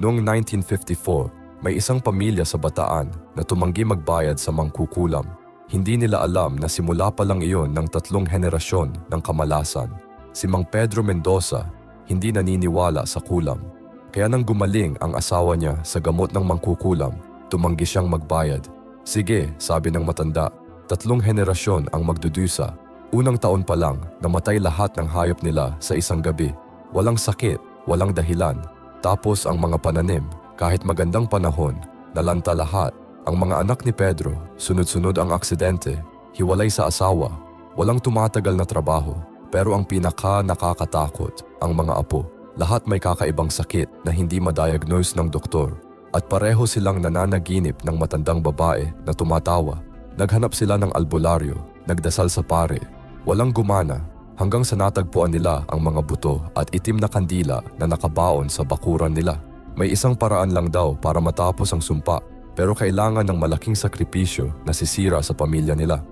Noong 1954, may isang pamilya sa Bataan na tumanggi magbayad sa mangkukulam. Hindi nila alam na simula pa lang iyon ng 3 henerasyon ng kamalasan. Si Mang Pedro Mendoza hindi naniniwala sa kulam. Kaya nang gumaling ang asawa niya sa gamot ng mangkukulam, tumanggi siyang magbayad. Sige, sabi ng matanda, 3 henerasyon ang magdudusa. Unang taon pa lang, namatay lahat ng hayop nila sa isang gabi. Walang sakit, walang dahilan. Tapos ang mga pananim, kahit magandang panahon, nalanta lahat. Ang mga anak ni Pedro, sunod-sunod ang aksidente, hiwalay sa asawa, walang tumatagal na trabaho. Pero ang nakakatakot, ang mga apo. Lahat may kakaibang sakit na hindi madiagnose ng doktor. At pareho silang nananaginip ng matandang babae na tumatawa. Naghanap sila ng albularyo, nagdasal sa pare. Walang gumana hanggang sa natagpuan nila ang mga buto at itim na kandila na nakabaon sa bakuran nila. May isang paraan lang daw para matapos ang sumpa, pero kailangan ng malaking sakripisyo na sisira sa pamilya nila.